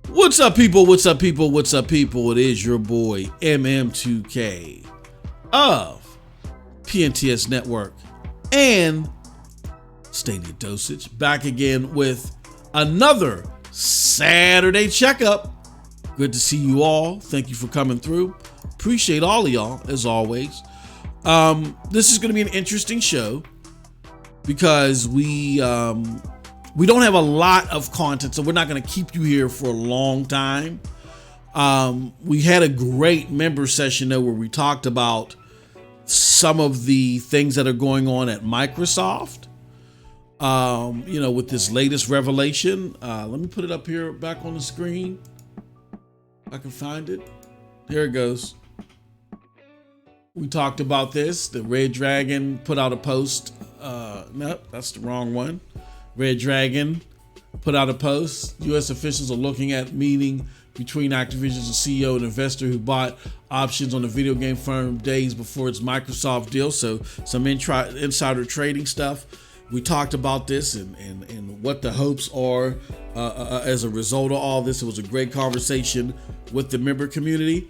What's up, people? What's up, people? What's up, people? It is your boy MM2K of PNTS Network and StadiaDosage, back again with another Saturday checkup. Good to see you all. Thank you for coming through. Appreciate all of y'all as always. This is going to be an interesting show because we don't have a lot of content, so we're not going to keep you here for a long time. We had a great member session though, where we talked about some of the things that are going on at Microsoft. With this latest revelation. Let me put it up here back on the screen. If I can find it. Here it goes. We talked about this. The Red Dragon put out a post. No, that's the wrong one. Red Dragon put out a post. U.S. officials are looking at meeting between Activision's CEO and investor who bought options on the video game firm days before its Microsoft deal. So some insider trading stuff. We talked about this and what the hopes are as a result of all this. It was a great conversation with the member community.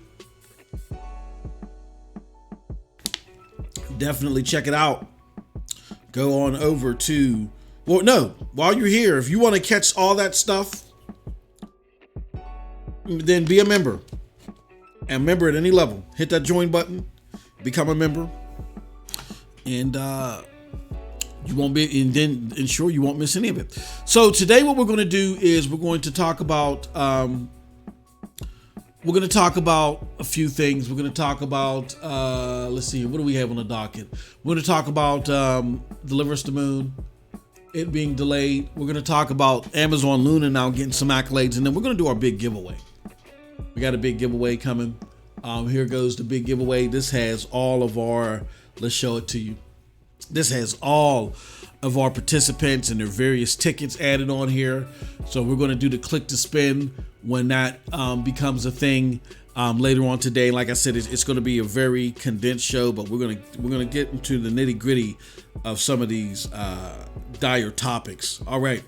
Definitely check it out. Go on over to, while you're here, if you want to catch all that stuff, then be a member. And member at any level. Hit that join button, become a member, and you won't be, and then ensure you won't miss any of it. So today what we're going to do is we're going to talk about a few things. We're going to talk about let's see, what do we have on the docket? We're going to talk about Deliver Us the Moon, it being delayed. We're going to talk about Amazon Luna now getting some accolades, and then we're going to do our big giveaway. We got a big giveaway coming. Here goes the big giveaway. This has all of our, let's show it to you. This has all of our participants and their various tickets added on here. So we're going to do the click to spin when that becomes a thing later on today. Like I said, it's going to be a very condensed show, but we're going to get into the nitty gritty of some of these dire topics. All right,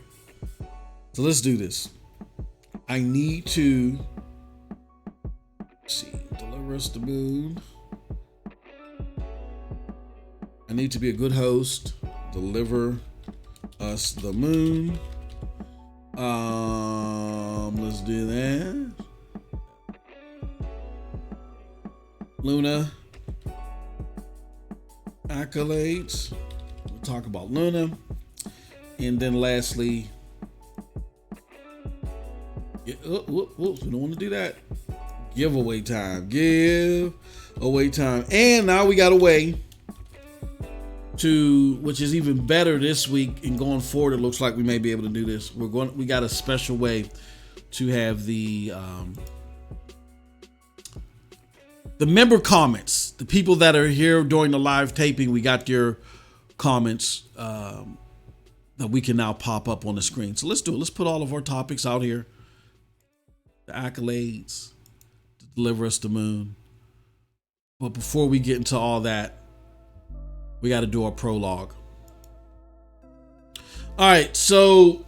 so let's do this. I need to see, Deliver Us the Moon. I need to be a good host. Deliver Us the Moon. Let's do that. Luna accolades. We'll talk about Luna. And then lastly, we don't want to do that. Giveaway time. Giveaway time. And now we got a way to, which is even better this week and going forward. It looks like we may be able to do this. We got a special way to have the member comments. The people that are here during the live taping, we got your comments that we can now pop up on the screen. So let's do it. Let's put all of our topics out here. The accolades, to Deliver Us the Moon. But before we get into all that, we got to do our prologue. All right, so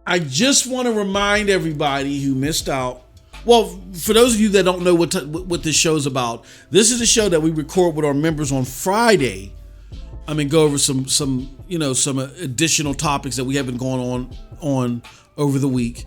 I just want to remind everybody who missed out. Well, for those of you that don't know what this show's about, this is a show that we record with our members on Friday. I mean, go over some additional topics that we have been going on over the week.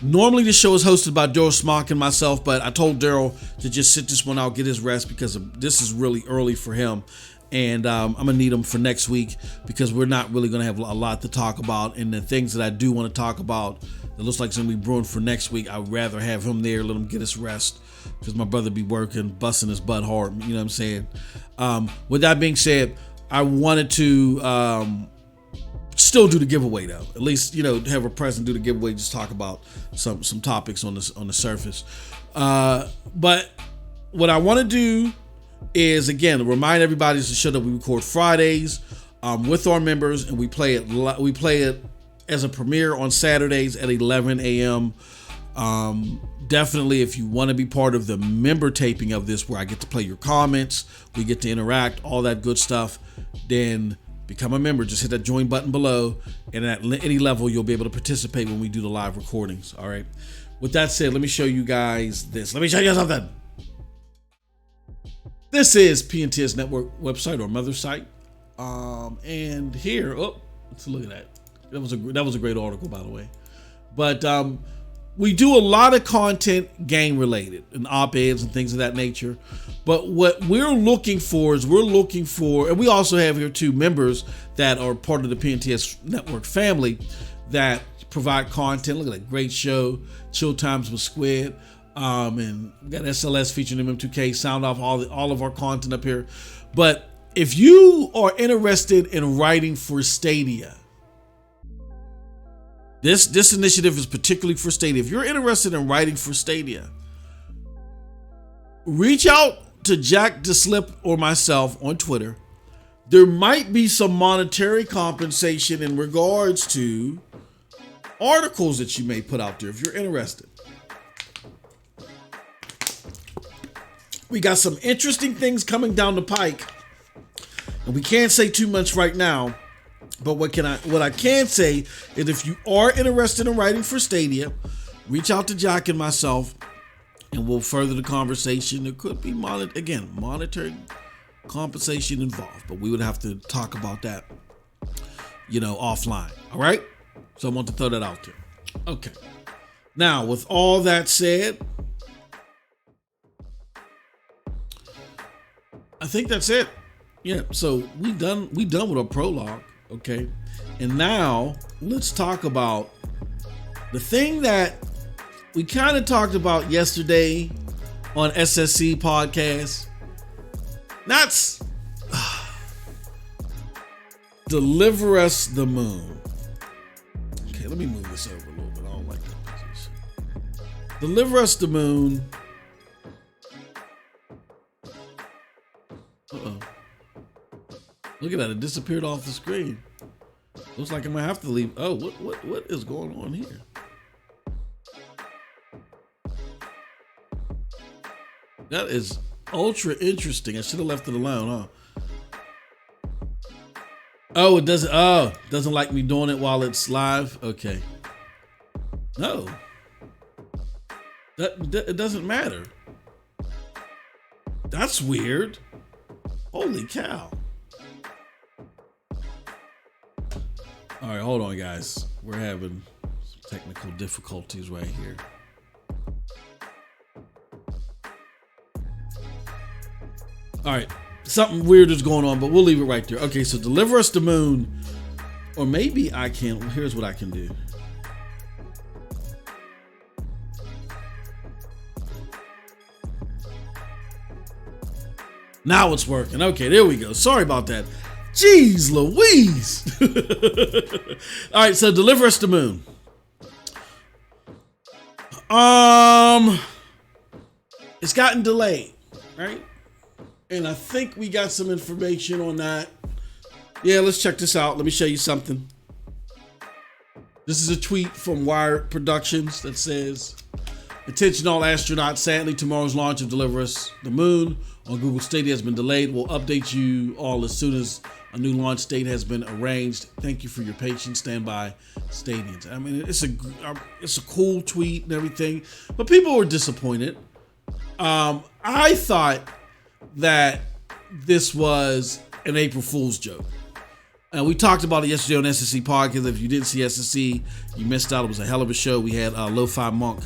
Normally the show is hosted by Daryl Smock and myself, but I told Daryl to just sit this one out, get his rest, because this is really early for him. And I'm going to need him for next week because we're not really going to have a lot to talk about. And the things that I do want to talk about that looks like it's going to be brewing for next week, I'd rather have him there, let him get his rest, because my brother be working, busting his butt hard. You know what I'm saying? With that being said, I wanted to still do the giveaway though. At least, have a present, do the giveaway, just talk about some topics on the surface. But what I want to do is, again, remind everybody it's a show that we record Fridays with our members, and we play it as a premiere on Saturdays at 11 a.m. Definitely, if you want to be part of the member taping of this, where I get to play your comments, we get to interact, all that good stuff, then become a member. Just hit that join button below, and at any level, you'll be able to participate when we do the live recordings. All right. With that said, let me show you guys this. Let me show you something. This is PNTS Network website or mother site. And here, let's look at that. That was a great article, by the way. But we do a lot of content game related and op-eds and things of that nature. But what we're looking for, and we also have here two members that are part of the PNTS Network family that provide content. Look at that great show, Chill Times with Squid. And we got SLS featuring MM2K, sound off all of our content up here. But if you are interested in writing for Stadia, this initiative is particularly for Stadia. If you're interested in writing for Stadia, reach out to Jack DeSlip or myself on Twitter. There might be some monetary compensation in regards to articles that you may put out there if you're interested. We got some interesting things coming down the pike, and we can't say too much right now. But what I can say is, if you are interested in writing for Stadia, reach out to Jack and myself, and we'll further the conversation. There could be monetary compensation involved, but we would have to talk about that, offline. All right. So I want to throw that out there. Okay. Now, with all that said, I think that's it. Yeah. So we done with our prologue. Okay. And now let's talk about the thing that we kind of talked about yesterday on SSC podcast. That's Deliver Us the Moon. Okay, let me move this over a little bit. I don't like that position. Deliver Us the Moon. Uh-oh. Look at that, it disappeared off the screen. Looks like I'm gonna have to leave. Oh, what is going on here? That is ultra interesting. I should have left it alone, huh? Oh, it doesn't like me doing it while it's live. Okay. No. That it doesn't matter. That's weird. Holy cow. All right, hold on, guys. We're having some technical difficulties right here. All right, something weird is going on, but we'll leave it right there. Okay, so Deliver Us the Moon, or maybe I can. Here's what I can do. Now it's working. Okay, there we go. Sorry about that. Jeez Louise. All right, so Deliver Us the Moon. It's gotten delayed, right? And I think we got some information on that. Yeah, let's check this out. Let me show you something. This is a tweet from Wired Productions that says, "Attention all astronauts, sadly tomorrow's launch of Deliver Us the Moon on Google Stadia has been delayed. We'll update you all as soon as a new launch date has been arranged. Thank you for your patience. Stand by, Stadians." I mean, it's a cool tweet and everything, but people were disappointed. I thought that this was an April Fool's joke. We talked about it yesterday on SSC podcast. If you didn't see SSC, you missed out. It was a hell of a show. We had Lo-Fi Monk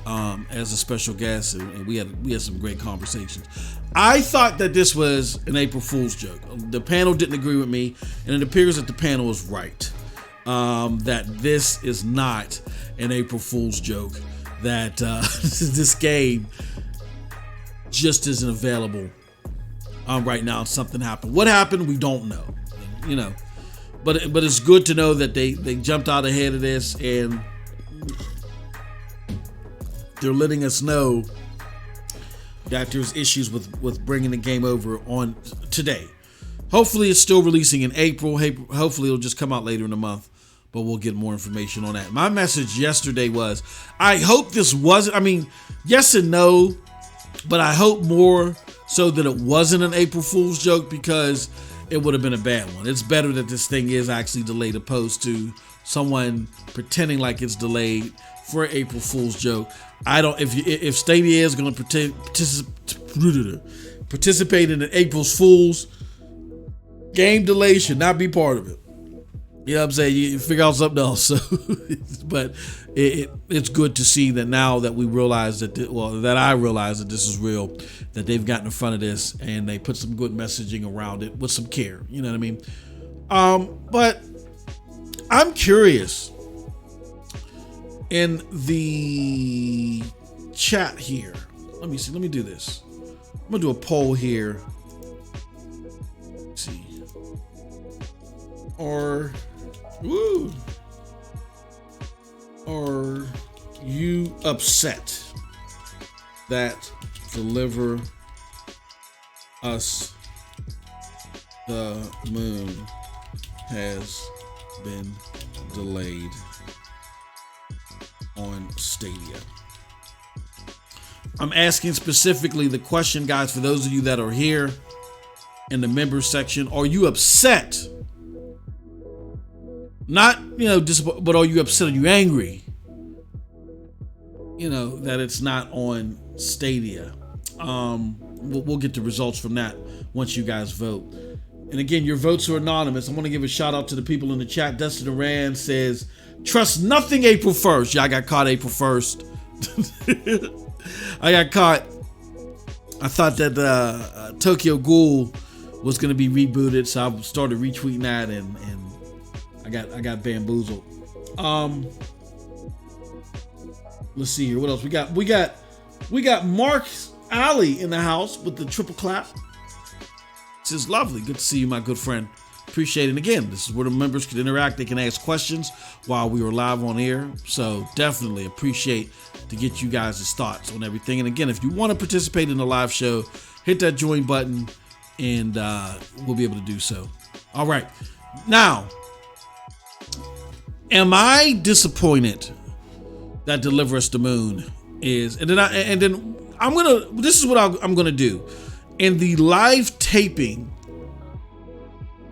as a special guest, and we had some great conversations. I thought that this was an April Fool's joke. The panel didn't agree with me, and it appears that the panel is right. That this is not an April Fool's joke. That this game just isn't available right now. Something happened. What happened? We don't know. But it's good to know that they jumped out ahead of this, and they're letting us know that there's issues with bringing the game over on today. Hopefully it's still releasing in April. Hopefully it'll just come out later in the month, but we'll get more information on that. My message yesterday was, I hope this wasn't, yes and no, but I hope more so that it wasn't an April Fool's joke, because it would have been a bad one. It's better that this thing is actually delayed opposed to someone pretending like it's delayed for an April Fool's joke. I don't. If Stadia is going to participate in an April Fool's game, delay should not be part of it. You know what I'm saying? You figure out something else. So, but it's good to see that now that we realize that I realize that this is real, that they've gotten in front of this and they put some good messaging around it with some care. You know what I mean? But I'm curious. In the chat here, let me see. Let me do this. I'm gonna do a poll here. Let's see. Are you upset that Deliver Us the Moon has been delayed on Stadia? I'm asking specifically the question, guys, for those of you that are here in the members section. Are you upset? Not, but are you upset? Are you angry? That it's not on Stadia. We'll get the results from that once you guys vote. And again, your votes are anonymous. I want to give a shout out to the people in the chat. Dustin Duran says, trust nothing April 1st. Yeah, I got caught April 1st. I got caught. I thought that Tokyo Ghoul was going to be rebooted, so I started retweeting that, and I got bamboozled. Let's see here. What else we got? We got Mark Alley in the house with the triple clap. This is lovely. Good to see you, my good friend. Appreciate it. And again, this is where the members can interact. They can ask questions while we were live on air. So definitely appreciate to get you guys' thoughts on everything. And again, if you want to participate in the live show, hit that join button and we'll be able to do so. All right. Now, am I disappointed that Deliver Us the Moon is, and then I'm gonna, this is what I'm gonna do. In the live taping,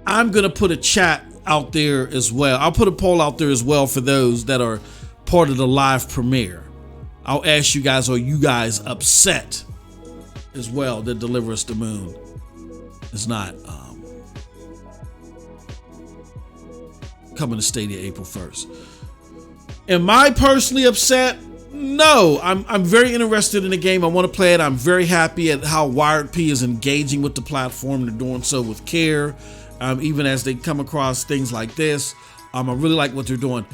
I'm gonna put a chat out there as well. I'll put a poll out there as well for those that are part of the live premiere. I'll ask you guys, are you guys upset as well that Deliver Us the Moon is not coming to Stadia April 1st? Am I personally upset? No, I'm very interested in the game. I want to play it. I'm very happy at how Wired P is engaging with the platform. They're doing so with care, even as they come across things like this. I really like what they're doing.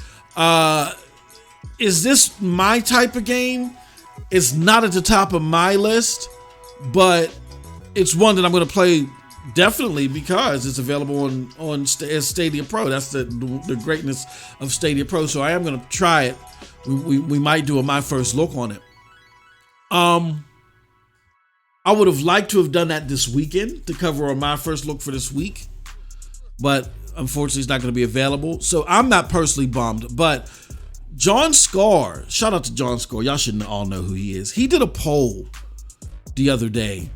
Is this my type of game? It's not at the top of my list, but it's one that I'm going to play definitely because it's available on Stadia Pro. That's the greatness of Stadia Pro. So I am going to try it. We might do my first look on it. I would have liked to have done that this weekend to cover on my first look for this week, but unfortunately it's not going to be available. So I'm not personally bummed, but John Scar, shout out to John Scar. Y'all should all know who he is. He did a poll the other day,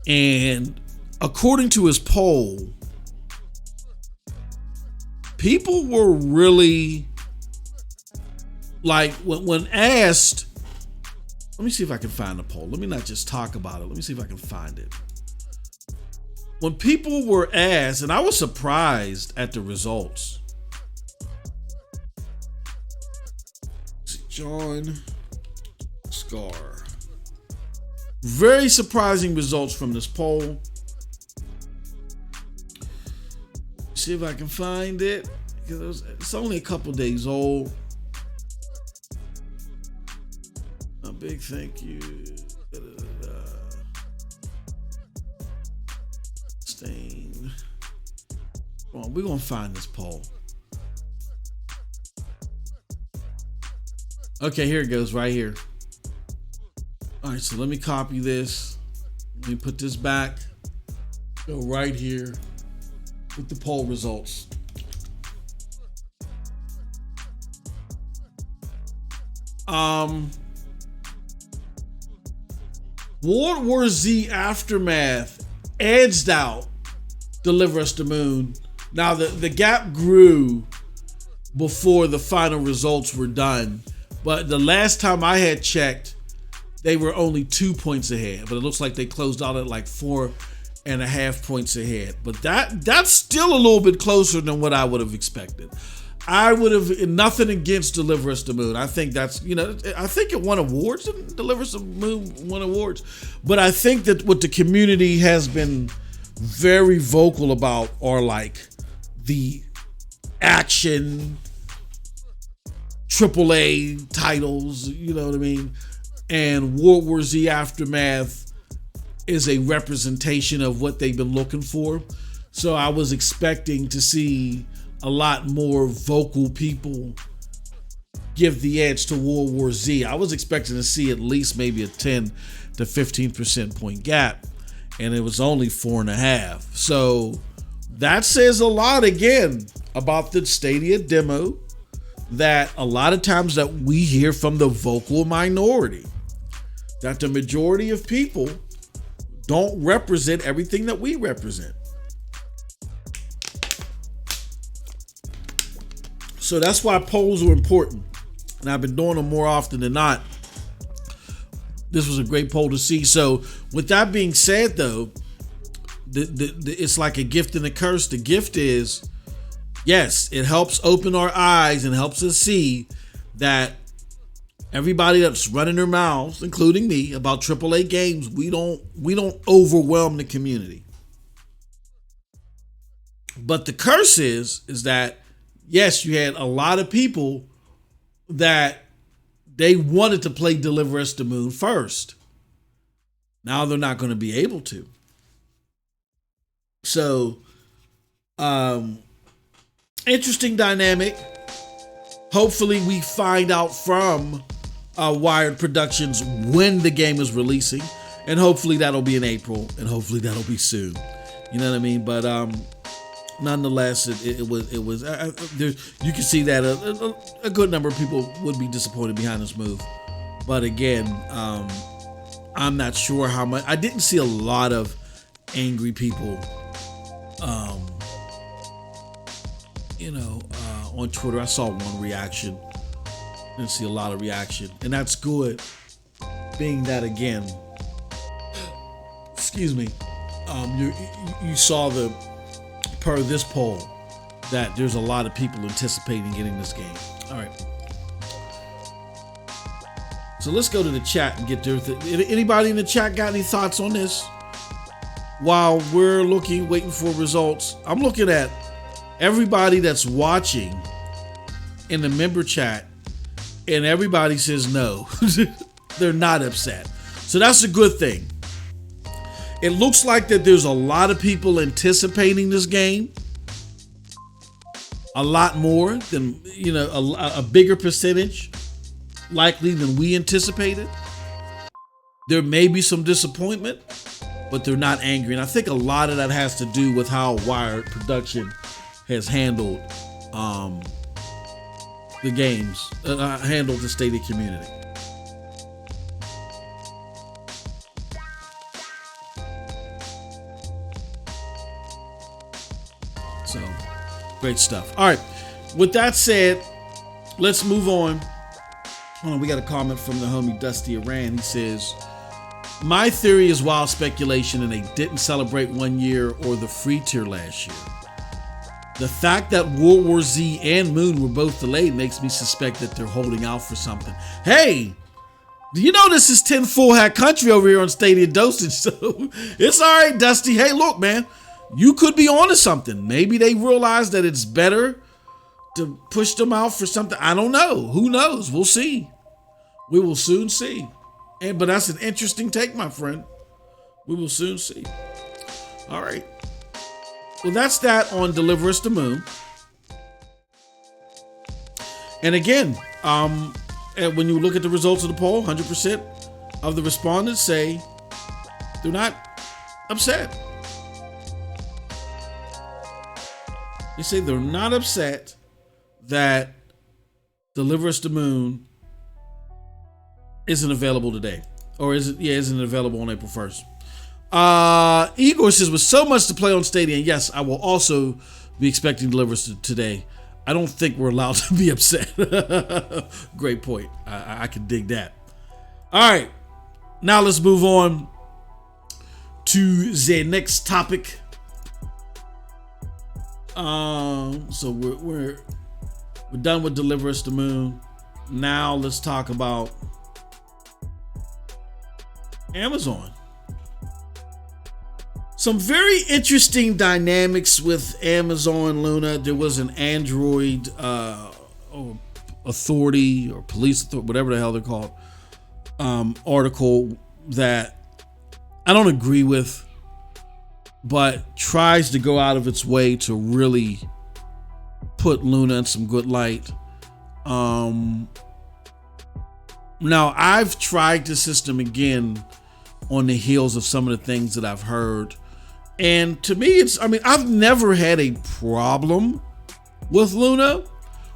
and according to his poll, people were really like, when asked, let me see if I can find the poll. Let me not just talk about it. Let me see if I can find it. When people were asked, and I was surprised at the results. Let's see, John Scar. Very surprising results from this poll. See if I can find it, because it's only a couple days old. A big thank you. Stain. Well, we're gonna find this poll. Okay, here it goes, right here. All right, so let me copy this. Let me put this back. Go right here with the poll results. World War Z Aftermath edged out Deliver Us the Moon. Now the gap grew before the final results were done, but the last time I had checked, they were only 2 points ahead. But it looks like they closed out at like 4.5 points ahead. But that's still a little bit closer than what I would have expected. I would have nothing against Deliver Us the Moon. I think that's, I think it won awards. Deliver Us the Moon won awards. But I think that what the community has been very vocal about are like the action AAA titles, you know what I mean? And World War Z Aftermath is a representation of what they've been looking for. So I was expecting to see a lot more vocal people give the edge to World War Z. I was expecting to see at least maybe a 10 to 15% point gap, and it was only 4.5. So that says a lot again about the Stadia demo, that a lot of times that we hear from the vocal minority, that the majority of people don't represent everything that we represent. So that's why polls are important. And I've been doing them more often than not. This was a great poll to see. So with that being said, though, it's like a gift and a curse. The gift is, yes, it helps open our eyes and helps us see that everybody that's running their mouths, including me, about AAA games, we don't overwhelm the community. But the curse is that, yes, you had a lot of people that they wanted to play Deliver Us the Moon first. Now they're not going to be able to. So, interesting dynamic. Hopefully we find out from Wired Productions when the game is releasing, and hopefully that'll be in April, and hopefully that'll be soon. You know what I mean? But nonetheless, it was there. You can see that a good number of people would be disappointed behind this move. But again, I'm not sure how much. I didn't see a lot of angry people, on Twitter. I saw one reaction. Didn't see a lot of reaction, and that's good. Being that again, excuse me, you saw per this poll that there's a lot of people anticipating getting this game. All right. So let's go to the chat and get their anybody in the chat got any thoughts on this? While we're waiting for results, I'm looking at everybody that's watching in the member chat, and everybody says no. They're not upset. So that's a good thing. It looks like that there's a lot of people anticipating this game. A lot more than, a bigger percentage likely than we anticipated. There may be some disappointment, but they're not angry. And I think a lot of that has to do with how Wired Production has handled the games, handled the Stadia community. So, great stuff. All right. With that said, let's move on. Hold on, we got a comment from the homie Dusty Aran. He says, my theory is wild speculation and they didn't celebrate 1 year or the free tier last year. The fact that World War Z and Moon were both delayed makes me suspect that they're holding out for something. Hey, do you know this is 10 full hat country over here on StadiaDosage? So it's all right, Dusty. Hey, look, man, you could be onto something. Maybe they realize that it's better to push them out for something. I don't know. Who knows? We'll see. We will soon see. But that's an interesting take, my friend. We will soon see. All right. Well, that's that on Deliver Us the Moon. And again, when you look at the results of the poll, 100% of the respondents say they're not upset. They say they're not upset that Deliver Us the Moon isn't available today, or isn't available on April 1st. Igor says, with so much to play on Stadia, and yes, I will also be expecting deliveries today. I don't think we're allowed to be upset. Great point. I can dig that. All right, now let's move on to the next topic. So we're done with Deliver Us the Moon. Now let's talk about Amazon. Some very interesting dynamics with Amazon Luna. There was an Android authority or police authority, whatever the hell they're called, article that I don't agree with, but tries to go out of its way to really put Luna in some good light. Now I've tried the system again on the heels of some of the things that I've heard. And to me, I've never had a problem with Luna.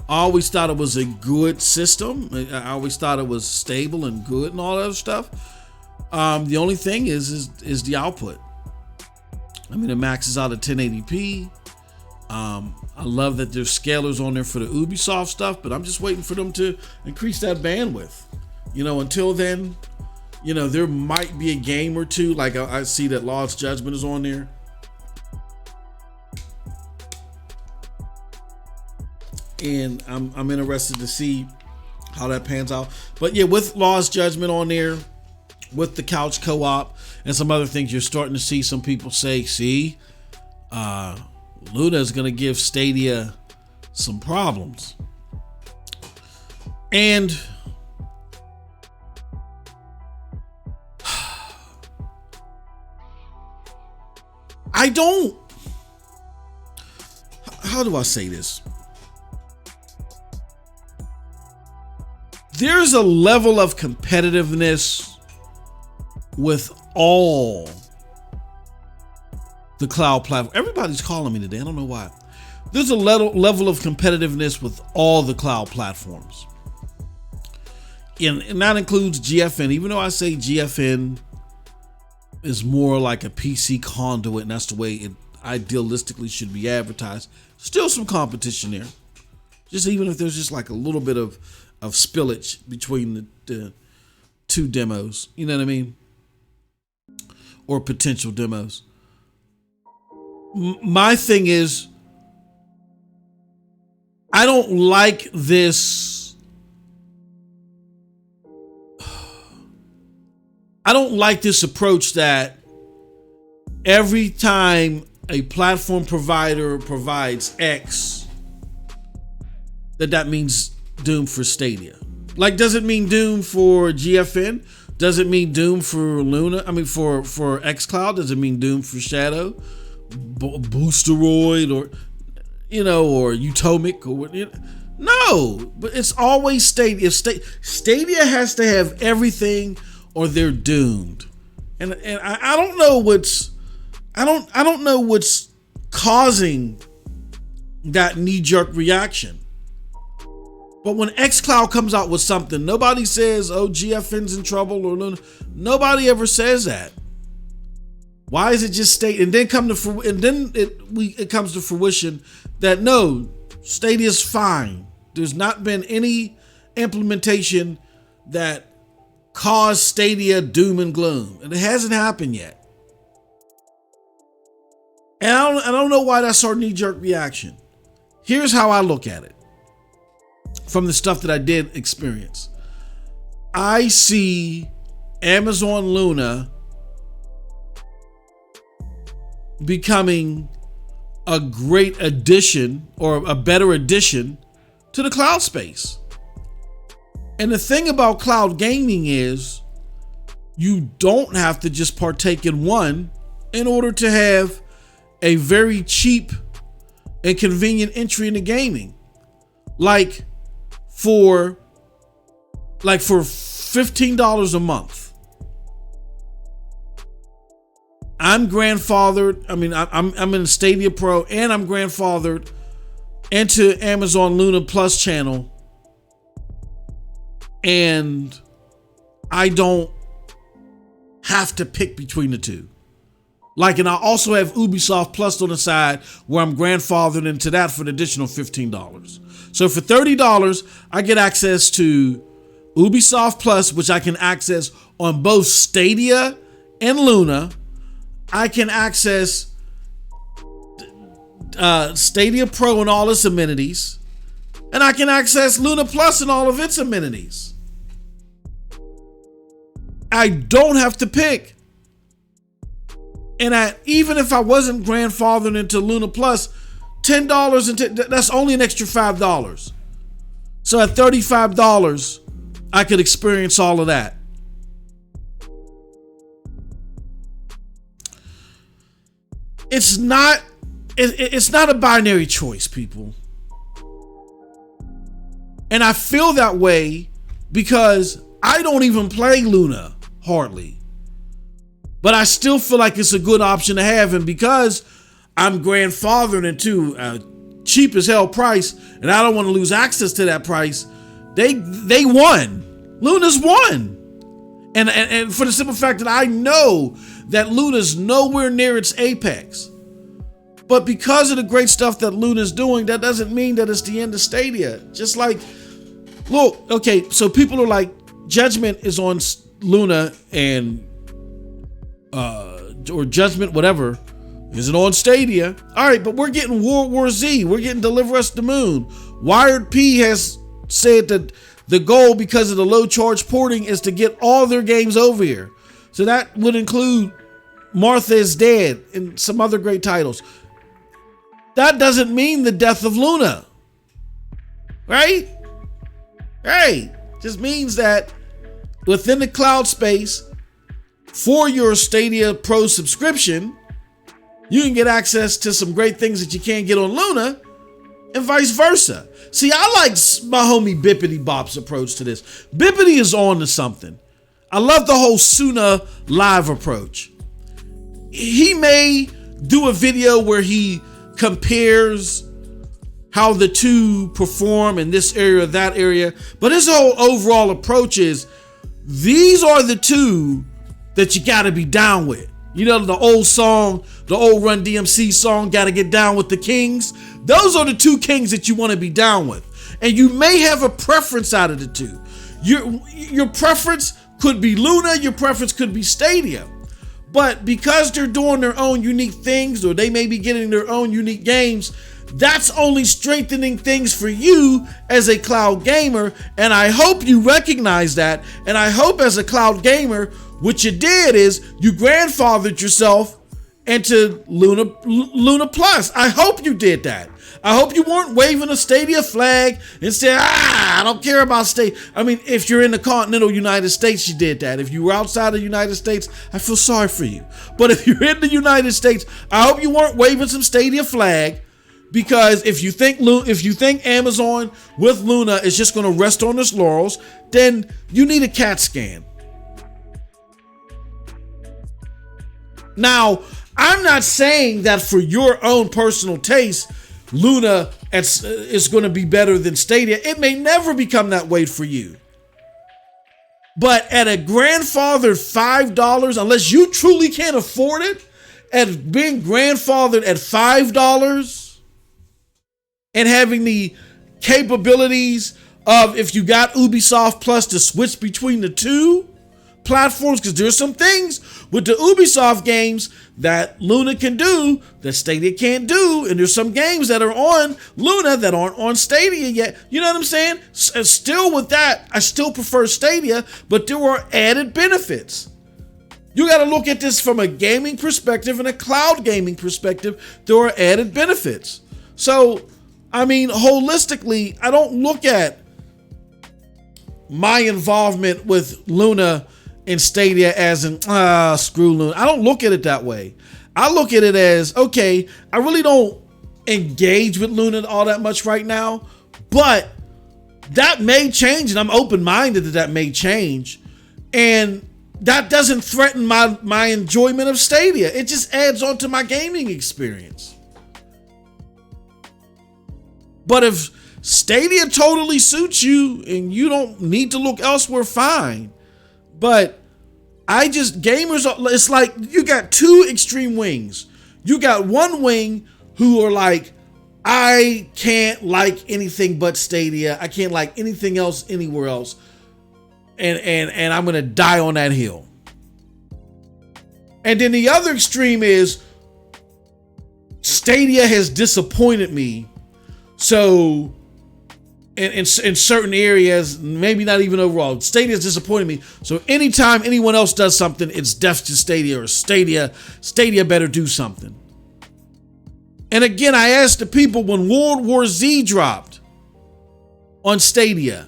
I always thought it was a good system. I always thought it was stable and good and all that other stuff. The only thing is the output. It maxes out at 1080p. I love that there's scalers on there for the Ubisoft stuff, but I'm just waiting for them to increase that bandwidth. Until then, there might be a game or two. Like I see that Lost Judgment is on there. And I'm interested to see how that pans out. But yeah, with Lost Judgment on there, with the couch co-op and some other things, you're starting to see some people say, see, Luna is going to give Stadia some problems. And how do I say this? There's a level of competitiveness with all the cloud platform. Everybody's calling me today. I don't know why. There's a level of competitiveness with all the cloud platforms. And that includes GFN. Even though I say GFN is more like a PC conduit, and that's the way it idealistically should be advertised, still some competition there. Just even if there's just like a little bit of spillage between the two demos, you know what I mean? Or potential demos. My thing is, I don't like this. I don't like this approach that every time a platform provider provides X, that means doom for Stadia. Like, does it mean doom for GFN? Does it mean doom for Luna? For xCloud? Does it mean doom for Shadow, Boosteroid, or Utomic, or no? But it's always Stadia. Stadia has to have everything, or they're doomed. And I don't know what's causing that knee-jerk reaction. But when xCloud comes out with something, nobody says, "Oh, GFN's in trouble," or Luna. Nobody ever says that. Why is it just Stadia? And then it comes to fruition that no, Stadia's fine. There's not been any implementation that caused Stadia doom and gloom, and it hasn't happened yet. And I don't know why that's our knee-jerk reaction. Here's how I look at it. From the stuff that I did experience, I see Amazon Luna becoming a great addition, or a better addition, to the cloud space. And the thing about cloud gaming is you don't have to just partake in one in order to have a very cheap and convenient entry into gaming. Like for $15 a month, I'm grandfathered. I'm in Stadia Pro, and I'm grandfathered into Amazon Luna Plus channel, and I don't have to pick between the two. And I also have Ubisoft Plus on the side where I'm grandfathered into that for an additional $15. So for $30, I get access to Ubisoft Plus, which I can access on both Stadia and Luna. I can access Stadia Pro and all its amenities. And I can access Luna Plus and all of its amenities. I don't have to pick. And even if I wasn't grandfathered into Luna Plus, $10 and that's only an extra $5. So at $35, I could experience all of that. It's not a binary choice, people. And I feel that way because I don't even play Luna hardly. But I still feel like it's a good option to have. And because I'm grandfathered into a cheap as hell price, and I don't want to lose access to that price, they won. Luna's won. And for the simple fact that I know that Luna's nowhere near its apex. But because of the great stuff that Luna's doing, that doesn't mean that it's the end of Stadia. Just like, look, okay, so people are like, Judgment is on Luna and or Judgment, whatever, isn't on Stadia. All right, but we're getting World War Z. We're getting Deliver Us the Moon. Wired P has said that the goal, because of the low charge porting, is to get all their games over here. So that would include Martha is Dead and some other great titles. That doesn't mean the death of Luna. Right? Right. Just means that within the cloud space, for your Stadia Pro subscription, you can get access to some great things that you can't get on Luna, and vice versa. See, I like my homie Bippity Bop's approach to this. Bippity is on to something. I love the whole Suna live approach. He may do a video where he compares how the two perform in this area or that area, but his whole overall approach is, these are the two that you gotta be down with. You know, the old song, the old Run DMC song, Gotta Get Down with the Kings. Those are the two kings that you want to be down with. And you may have a preference out of the two. Your preference could be Luna, your preference could be Stadia. But because they're doing their own unique things, or they may be getting their own unique games, that's only strengthening things for you as a cloud gamer. And I hope you recognize that. And I hope as a cloud gamer, what you did is you grandfathered yourself into Luna Plus. I hope you did that. I hope you weren't waving a Stadia flag and saying, I don't care about Stadia. I mean, if you're in the continental United States, you did that. If you were outside of the United States, I feel sorry for you. But if you're in the United States, I hope you weren't waving some Stadia flag, because if you think Amazon with Luna is just going to rest on its laurels, then you need a CAT scan. Now, I'm not saying that for your own personal taste, Luna is going to be better than Stadia. It may never become that way for you. But at a grandfathered $5, unless you truly can't afford it, at being grandfathered at $5 and having the capabilities of, if you got Ubisoft Plus, to switch between the two platforms, because there's some things with the Ubisoft games that Luna can do that Stadia can't do, and there's some games that are on Luna that aren't on Stadia yet. You know what I'm saying? Still with that, I still prefer Stadia, but there are added benefits. You got to look at this from a gaming perspective and a cloud gaming perspective. There are added benefits. So, I mean, holistically, I don't look at my involvement with Luna and Stadia as an, screw Luna. I don't look at it that way. I look at it as, okay, I really don't engage with Luna all that much right now, but that may change, and I'm open-minded that may change, and that doesn't threaten my enjoyment of Stadia. It just adds on to my gaming experience. But if Stadia totally suits you and you don't need to look elsewhere, fine. But Gamers are, it's like you got two extreme wings. You got one wing who are like, I can't like anything but Stadia. I can't like anything else anywhere else. And I'm gonna die on that hill. And then the other extreme is Stadia has disappointed me. So in certain areas, maybe not even overall, Stadia has disappointed me. So anytime anyone else does something, it's death to Stadia, or Stadia better do something. And again, I asked the people when World War Z dropped on Stadia,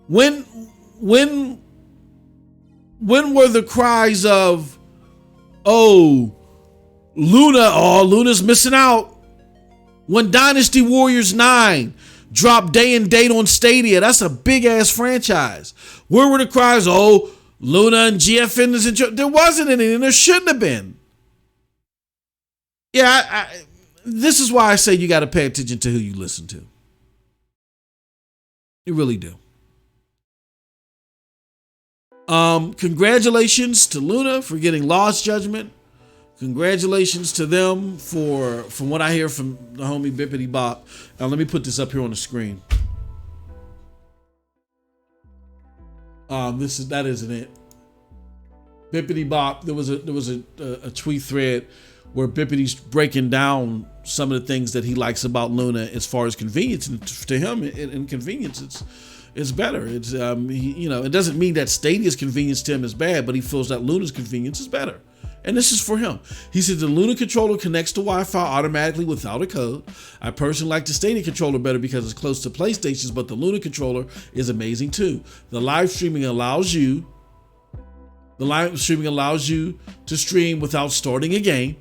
when were the cries of, Luna's missing out? When Dynasty Warriors 9 dropped day and date on Stadia, that's a big ass franchise. Where were the cries? Luna and GFN is in. There wasn't any, and there shouldn't have been. Yeah, this is why I say you got to pay attention to who you listen to. You really do. Congratulations to Luna for getting Lost Judgment. Congratulations to them from what I hear from the homie Bippity Bop. Now let me put this up here on the screen. That isn't it. Bippity Bop. There was a tweet thread where Bippity's breaking down some of the things that he likes about Luna as far as convenience, and to him, in convenience, it's better. It's it doesn't mean that Stadia's convenience to him is bad, but he feels that Luna's convenience is better. And this is for him. He said the Luna controller connects to Wi-Fi automatically without a code. I personally like the Stadia controller better because it's close to PlayStation's, but the Luna controller is amazing too. The live streaming allows you to stream without starting a game.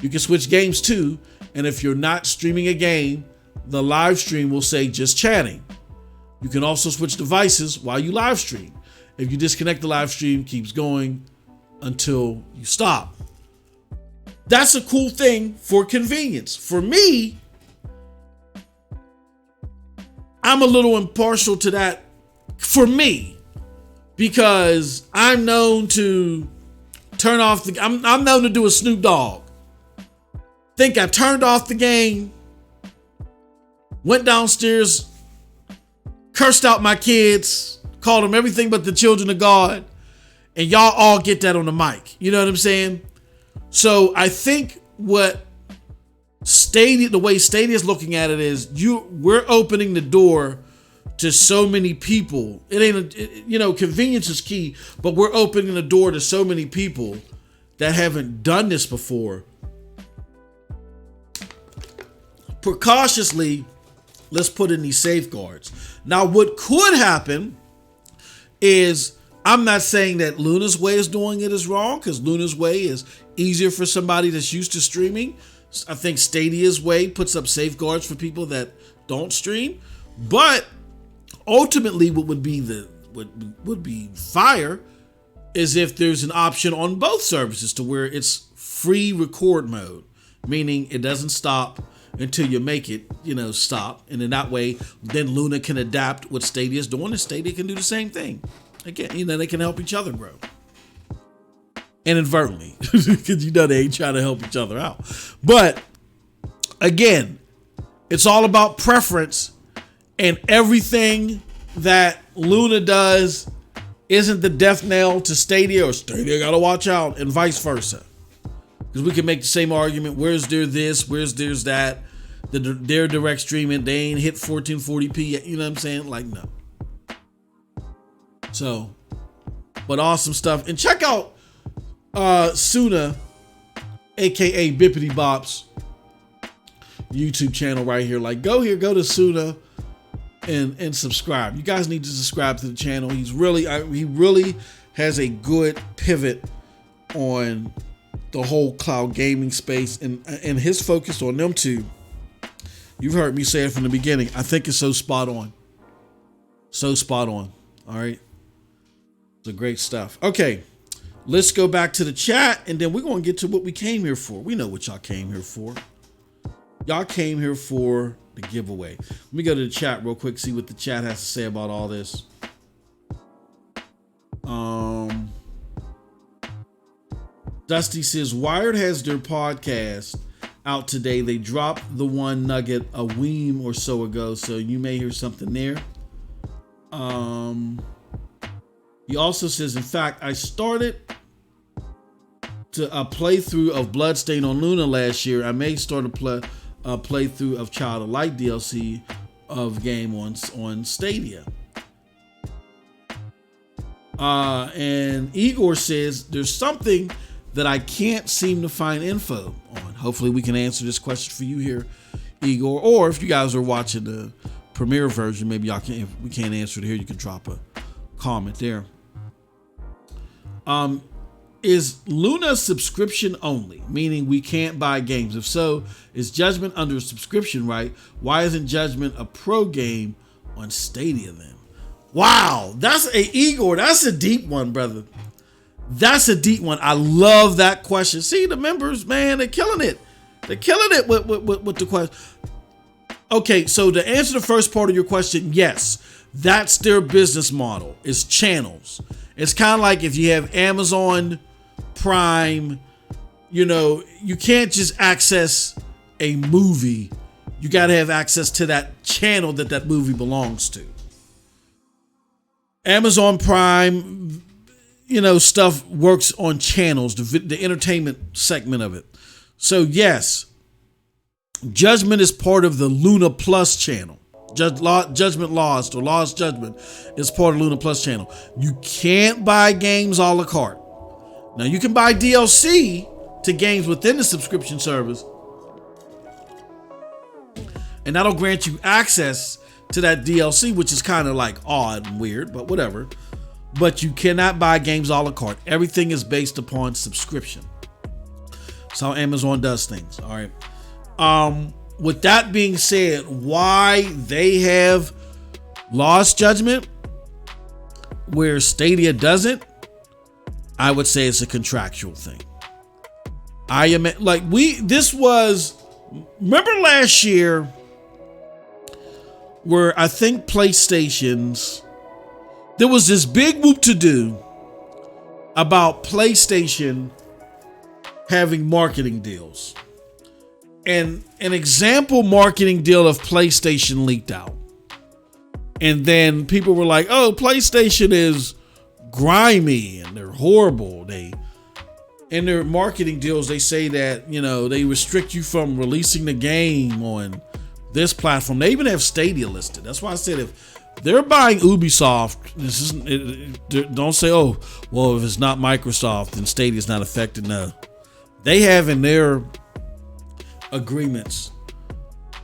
You can switch games too, and if you're not streaming a game, the live stream will say just chatting. You can also switch devices while you live stream. If you disconnect, the live stream keeps going until you stop. That's a cool thing for convenience. For me, I'm a little impartial to that for me, because I'm known to turn off I'm known to do a Snoop Dogg. Think I turned off the game, went downstairs, cursed out my kids, called them everything but the children of God, and y'all all get that on the mic. You know what I'm saying? So I think what the way Stadia is looking at it is we're opening the door to so many people. It ain't convenience is key, but we're opening the door to so many people that haven't done this before. Precautiously, let's put in these safeguards. Now, what could happen is, I'm not saying that Luna's way is doing it is wrong, because Luna's way is easier for somebody that's used to streaming. I think Stadia's way puts up safeguards for people that don't stream. But ultimately, what would be fire is if there's an option on both services to where it's free record mode, meaning it doesn't stop until you make it, stop. And in that way, then Luna can adapt what Stadia's doing, and Stadia can do the same thing. Again, they can help each other grow. Inadvertently, because they ain't trying to help each other out. But again, it's all about preference, and everything that Luna does isn't the death knell to Stadia, or Stadia gotta watch out, and vice versa. Because we can make the same argument. Where's there this? Where's there's that? Their direct streaming, they ain't hit 1440p yet. You know what I'm saying? Like, no. So, but awesome stuff. And check out Suna, aka Bippity Bop's YouTube channel right here. Like, go to Suna and subscribe. You guys need to subscribe to the channel. He really has a good pivot on the whole cloud gaming space, and his focus on them two. You've heard me say it from the beginning. I think it's so spot on. So spot on. All right. It's great stuff. Okay. Let's go back to the chat, and then we're going to get to what we came here for. We know what y'all came here for. Y'all came here for the giveaway. Let me go to the chat real quick, see what the chat has to say about all this. Dusty says Wired has their podcast out today. They dropped the one nugget a weem or so ago, so you may hear something there. He also says, in fact, I started a playthrough of Bloodstain on Luna last year. I may start a playthrough of Child of Light DLC of game on Stadia. And Igor says there's something that I can't seem to find info on. Hopefully we can answer this question for you here, Igor. Or if you guys are watching the premiere version, maybe y'all can. If we can't answer it here, you can drop a comment there. Is Luna subscription only, meaning we can't buy games? If so, is Judgment under subscription, right? Why isn't Judgment a pro game on Stadia then? Wow, that's a deep one, brother. That's a deep one. I love that question. See, the members, man, they're killing it. They're killing it with the question. Okay, so to answer the first part of your question, yes, that's their business model. It's channels. It's kind of like if you have Amazon Prime, you can't just access a movie. You got to have access to that channel that movie belongs to. Amazon Prime, stuff works on channels, the entertainment segment of it. So yes, Judgment is part of the Luna Plus channel. Judgment Lost or Lost Judgment is part of Luna Plus channel. You can't buy games a la carte. Now you can buy DLC to games within the subscription service, and that'll grant you access to that DLC, which is kind of like odd and weird, but whatever. But you cannot buy games a la carte. Everything is based upon subscription. That's how Amazon does things. All right. With that being said, why they have Lost Judgment where Stadia doesn't, I would say it's a contractual thing. Remember last year where I think PlayStation's, there was this big whoop to do about PlayStation having marketing deals. And an example marketing deal of PlayStation leaked out. And then people were like, oh, PlayStation is grimy and they're horrible. In their marketing deals, they say that, they restrict you from releasing the game on this platform. They even have Stadia listed. That's why I said if they're buying Ubisoft, don't say, oh, well, if it's not Microsoft, then Stadia's not affected. No. They have in their agreements,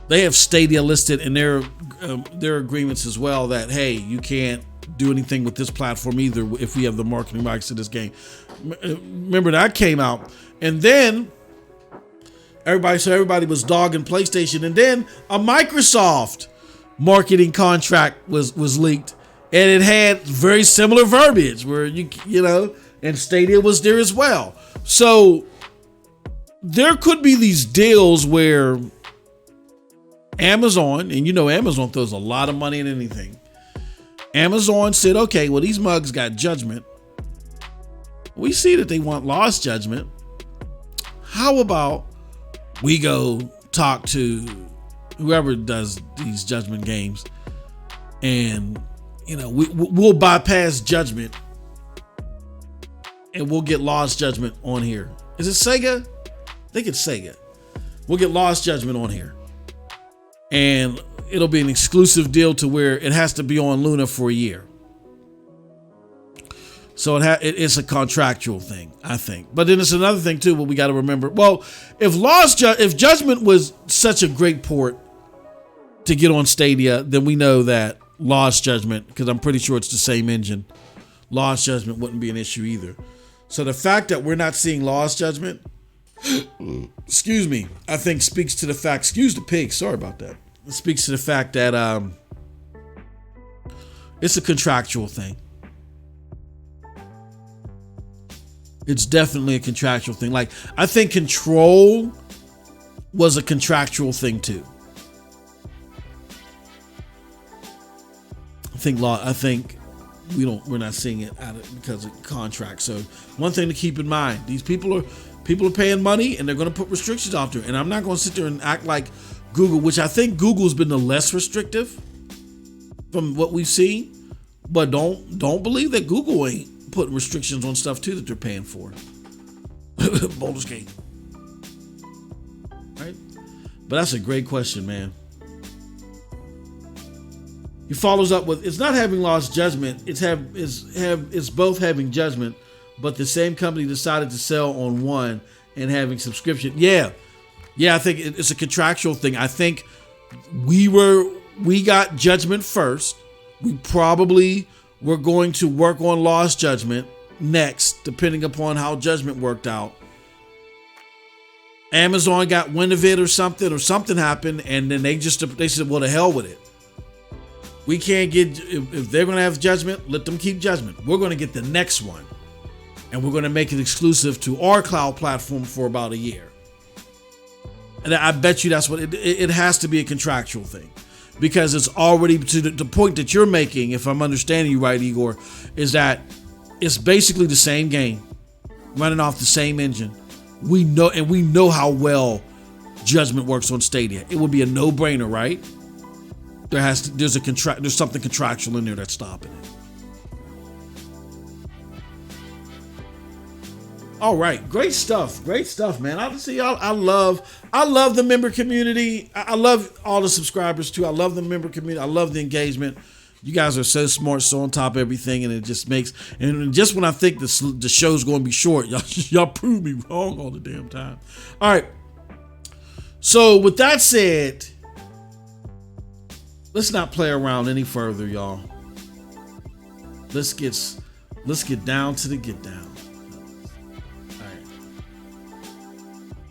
they have Stadia listed in their agreements as well that, hey, you can't do anything with this platform either if we have the marketing rights to this game. Remember that came out, and then everybody was dogging PlayStation, and then a Microsoft marketing contract was leaked, and it had very similar verbiage where and Stadia was there as well. So there could be these deals where Amazon, and Amazon throws a lot of money at anything. Amazon said, okay, well, these mugs got Judgment. We see that they want Lost Judgment. How about we go talk to whoever does these Judgment games, and we'll bypass Judgment and we'll get Lost Judgment on here. Is it Sega? I think it's Sega. We'll get Lost Judgment on here, and it'll be an exclusive deal to where it has to be on Luna for a year. So it's a contractual thing, I think. But then it's another thing too. What we got to remember. Well, if Judgment was such a great port to get on Stadia, then we know that Lost Judgment, because I'm pretty sure it's the same engine, Lost Judgment wouldn't be an issue either. So the fact that we're not seeing Lost Judgment, excuse me, I think speaks to the fact, excuse the pig, sorry about that. It speaks to the fact that it's a contractual thing. It's definitely a contractual thing. Like, I think Control was a contractual thing too. I think we're not seeing it because of contract. So one thing to keep in mind, these people are paying money and they're going to put restrictions out there. And I'm not going to sit there and act like Google, which I think Google's been the less restrictive from what we've seen. But don't believe that Google ain't putting restrictions on stuff too that they're paying for. Baldur's Gate. Right? But that's a great question, man. He follows up with, it's not having lost judgment, it's both having judgment, but the same company decided to sell on one and having subscription. Yeah, I think it's a contractual thing. I think we got judgment first. We probably were going to work on lost judgment next, depending upon how judgment worked out. Amazon got wind of it or something happened, and then they said, well, to hell with it. We can't get, if they're going to have judgment, let them keep judgment. We're going to get the next one, and we're going to make it exclusive to our cloud platform for about a year. And I bet you that's what it has to be, a contractual thing, because it's already to the point that you're making, if I'm understanding you right, Igor, is that it's basically the same game running off the same engine. We know how well judgment works on Stadia. It would be a no-brainer, right? There's something contractual in there that's stopping it. All right, great stuff, man. Obviously, I love the member community. I love all the subscribers too. I love the member community. I love the engagement. You guys are so smart, so on top of everything, and it just makes. And just when I think the show's going to be short, y'all prove me wrong all the damn time. All right. So with that said, let's not play around any further, y'all. Let's get down to the get down. All right.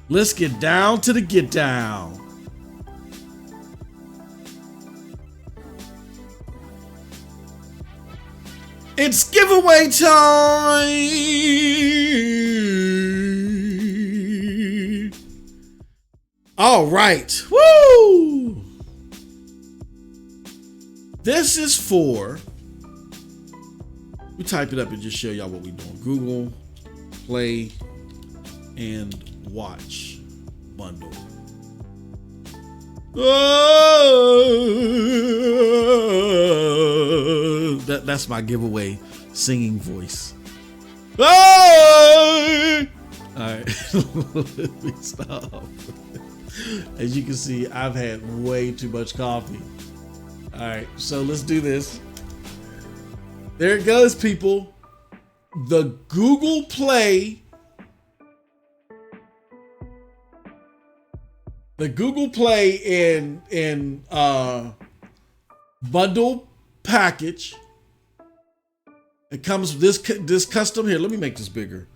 Let's get down to the get down. It's giveaway time. All right. Woo! This is for, we type it up and just show y'all what we're doing. Google Play and Watch bundle. That's my giveaway singing voice. All right, let me stop. As you can see, I've had way too much coffee. All right, so let's do this. There it goes, people. The Google Play. The Google Play in bundle package. It comes with this custom here. Let me make this bigger.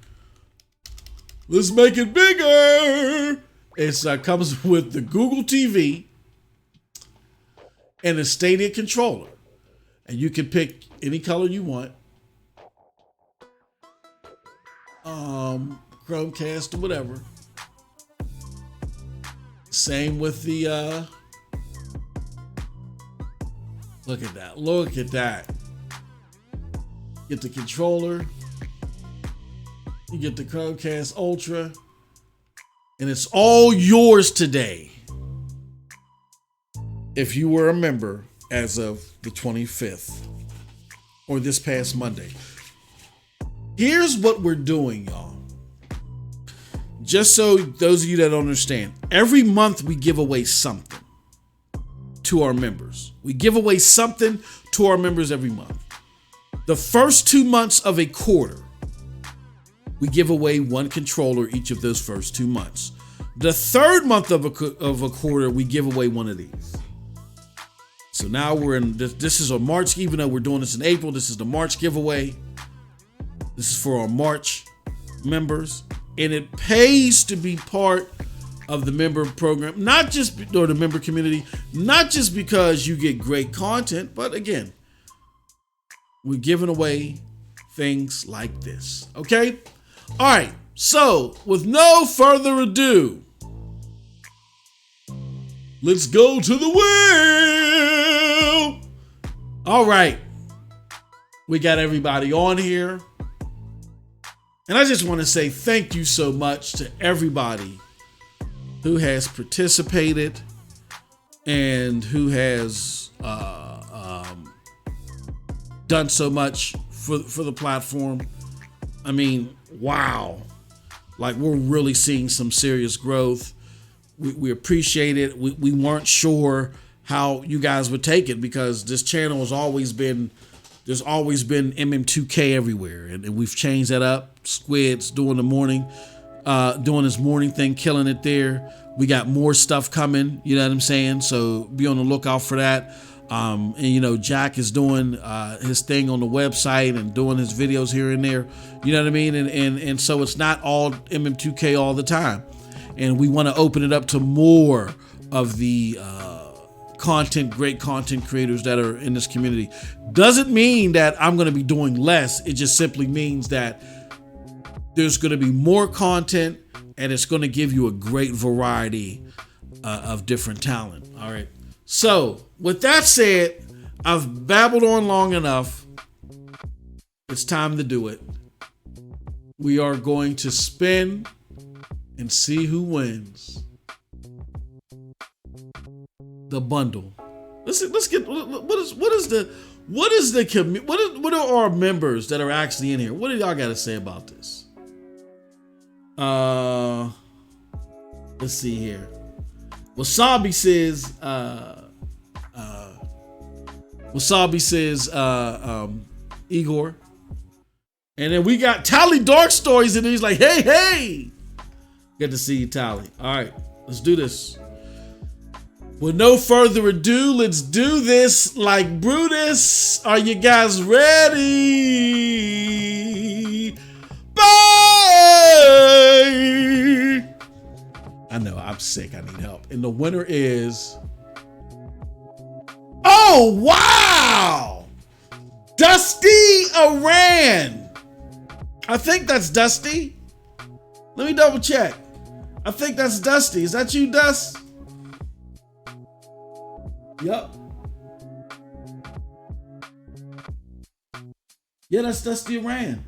Let's make it bigger. It comes with the Google TV and a Stadia controller, and you can pick any color you want. Chromecast or whatever. Same with the look at that. Get the controller, you get the Chromecast Ultra, and it's all yours today if you were a member as of the 25th or this past Monday. Here's what we're doing, y'all. Just so those of you that don't understand, every month we give away something to our members. We give away something to our members every month. The first 2 months of a quarter, we give away one controller each of those first 2 months. The third month of a quarter, we give away one of these. So now we're in, this is a March, even though we're doing this in April, this is the March giveaway. This is for our March members. And it pays to be part of the member program, or the member community, not just because you get great content, but again, we're giving away things like this. Okay? All right. So, with no further ado, let's go to the wheel. All right. We got everybody on here. And I just want to say thank you so much to everybody who has participated and who has done so much for the platform. I mean, wow. Like, we're really seeing some serious growth. We appreciate it. We weren't sure how you guys would take it because this channel has always been, there's always been MM2K everywhere. And we've changed that up. Squid's doing the morning, doing his morning thing, killing it there. We got more stuff coming, you know what I'm saying? So be on the lookout for that. And you know, Jack is doing his thing on the website and doing his videos here and there, you know what I mean? And so it's not all MM2K all the time. And we want to open it up to more of the great content creators that are in this community. Doesn't mean that I'm going to be doing less. It just simply means that there's going to be more content and it's going to give you a great variety of different talent. All right. So with that said, I've babbled on long enough. It's time to do it. We are going to spin and see who wins the bundle. Let's get what are our members that are actually in here? What do y'all got to say about this? Let's see here. Wasabi says Igor. And then we got Tally Dark Stories and he's like, hey. Good to see you, Tally. All right, let's do this. With no further ado, let's do this like Brutus. Are you guys ready? Bye! I know, I'm sick. I need help. And the winner is... Oh, wow! Dusty Aran. I think that's Dusty. Let me double check. I think that's Dusty. Is that you, Dust? Yep. Yeah, that's Dusty Aran.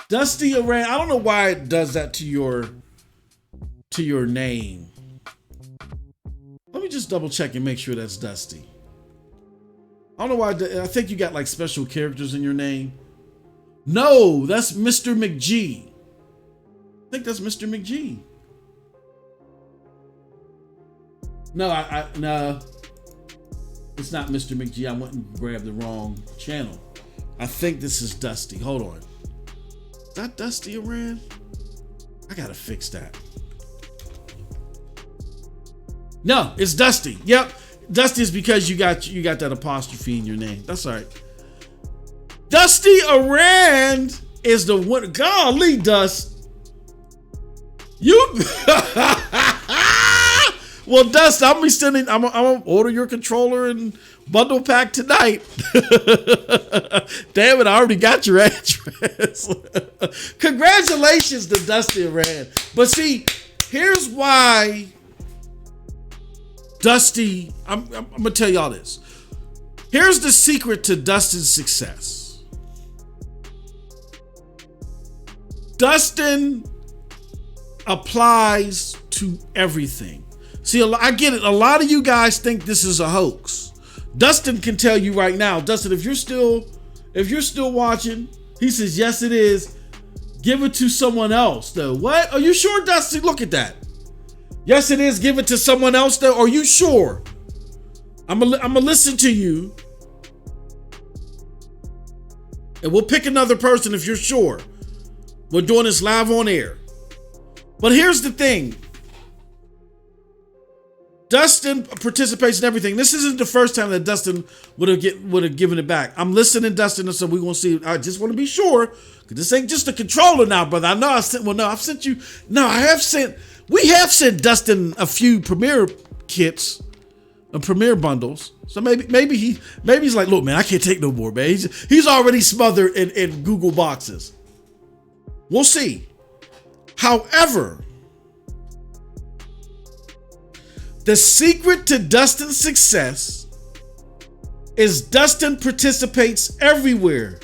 Dusty Aran. I don't know why it does that to your name. Let me just double check and make sure that's Dusty. I don't know why. I think you got like special characters in your name. No, that's Mr. McG. I think that's Mr. McG. No, no. It's not Mr. McG. I went and grabbed the wrong channel. I think this is Dusty. Hold on. Is that Dusty Aran? I gotta fix that. No, it's Dusty. Yep. Dusty is because you got that apostrophe in your name. That's all right. Dusty Aran is the one. Golly, Dust. You. Well, Dust, I'm gonna order your controller and bundle pack tonight. Damn it, I already got your address. Congratulations to Dusty Aran. But see, here's why Dusty, I'm gonna tell y'all this. Here's the secret to Dustin's success. Dustin applies to everything. See, I get it. A lot of you guys think this is a hoax. Dustin can tell you right now. Dustin, if you're still watching, he says, yes, it is. Give it to someone else, though. What? Are you sure, Dustin? Look at that. Yes, it is. Give it to someone else, though. Are you sure? I'm gonna listen to you. And we'll pick another person if you're sure. We're doing this live on air. But here's the thing. Dustin participates in everything. This isn't the first time that Dustin would have given it back. I'm listening, Dustin, and so we're gonna see. I just want to be sure, because this ain't just a controller now, brother. I know I sent. Well, no, I've sent you. No, I have sent. We have sent Dustin a few Premiere kits, Premiere bundles. So maybe he's like, look, man, I can't take no more, man. He's already smothered in Google boxes. We'll see. However, the secret to Dustin's success is Dustin participates everywhere.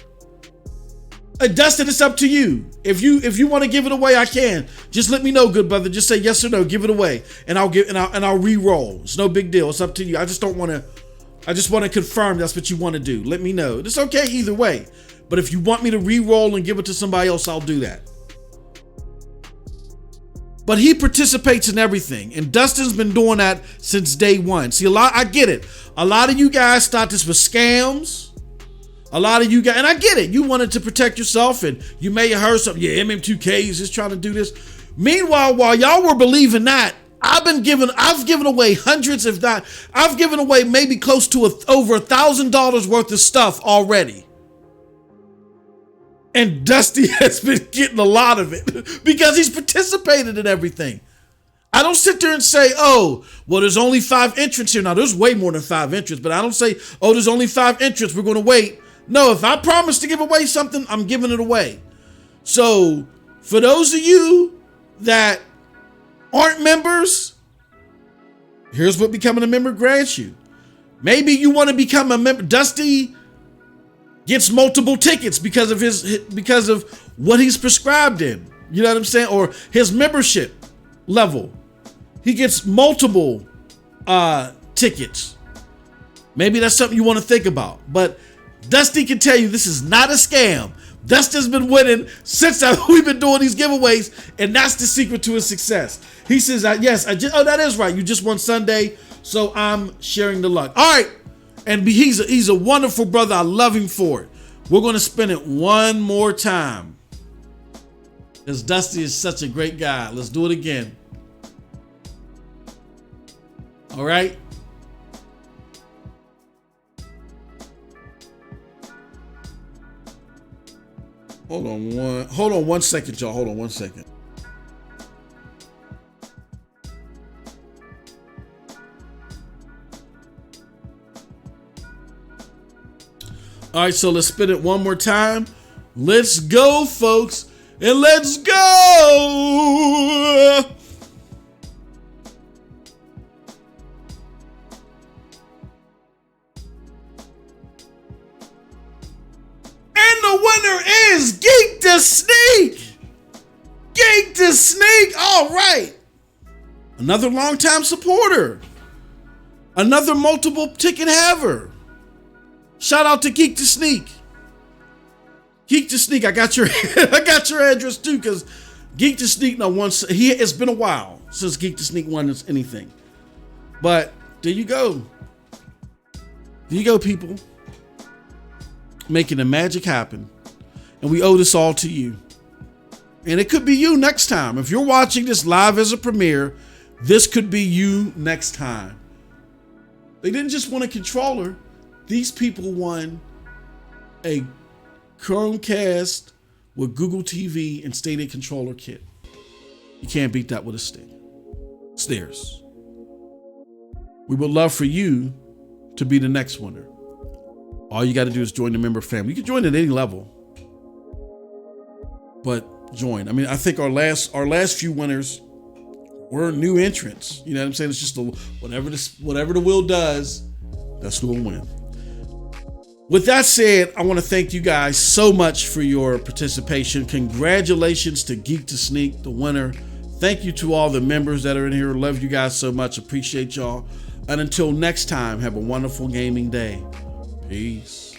Dustin, it's up to you. If you want to give it away, I can. Just let me know, good brother. Just say yes or no. Give it away, and I'll re-roll. It's no big deal. It's up to you. I just want to confirm that's what you want to do. Let me know. It's okay either way. But if you want me to re-roll and give it to somebody else, I'll do that. But he participates in everything, and Dustin's been doing that since day one. See, I get it. A lot of you guys thought this was scams. A lot of you guys, and I get it. You wanted to protect yourself, and you may have heard something. Yeah, MM2K is just trying to do this. Meanwhile, while y'all were believing that, I've given away hundreds, if not, I've given away maybe close to over $1,000 worth of stuff already. And Dusty has been getting a lot of it because he's participated in everything. I don't sit there and say, oh, well, there's only 5 entrants here. Now, there's way more than 5 entrants, but I don't say, oh, there's only 5 entrants. We're going to wait. No, if I promise to give away something, I'm giving it away. So for those of you that aren't members, here's what becoming a member grants you. Maybe you want to become a member. Dusty gets multiple tickets because of what he's prescribed in. You know what I'm saying? Or his membership level. He gets multiple tickets. Maybe that's something you want to think about. But Dusty can tell you this is not a scam. Dusty's been winning since we've been doing these giveaways, and that's the secret to his success. He says, yes, that is right. You just won Sunday, so I'm sharing the luck. All right, and he's a wonderful brother. I love him for it. We're going to spin it one more time because Dusty is such a great guy. Let's do it again. All right. Hold on one second, y'all. Hold on one second. All right, so let's spin it one more time. Let's go, folks, and let's go. The winner is Geek to Sneak. Geek to Sneak. All right. Another longtime supporter. Another multiple ticket haver. Shout out to Geek to Sneak. Geek to Sneak. I got your address too, because Geek to Sneak. It's been a while since Geek to Sneak won anything. But there you go. There you go, people. Making the magic happen. And we owe this all to you. And it could be you next time. If you're watching this live as a premiere, this could be you next time. They didn't just want a controller. These people won a Chromecast with Google TV and Stadia controller kit. You can't beat that with a stick. Stairs. We would love for you to be the next winner. All you got to do is join the member family. You can join at any level, but join. I mean, I think our last few winners were new entrants. You know what I'm saying? It's just whatever the wheel does, that's who will win. With that said, I want to thank you guys so much for your participation. Congratulations to Geek to Sneak, the winner. Thank you to all the members that are in here. Love you guys so much. Appreciate y'all. And until next time, have a wonderful gaming day. Peace.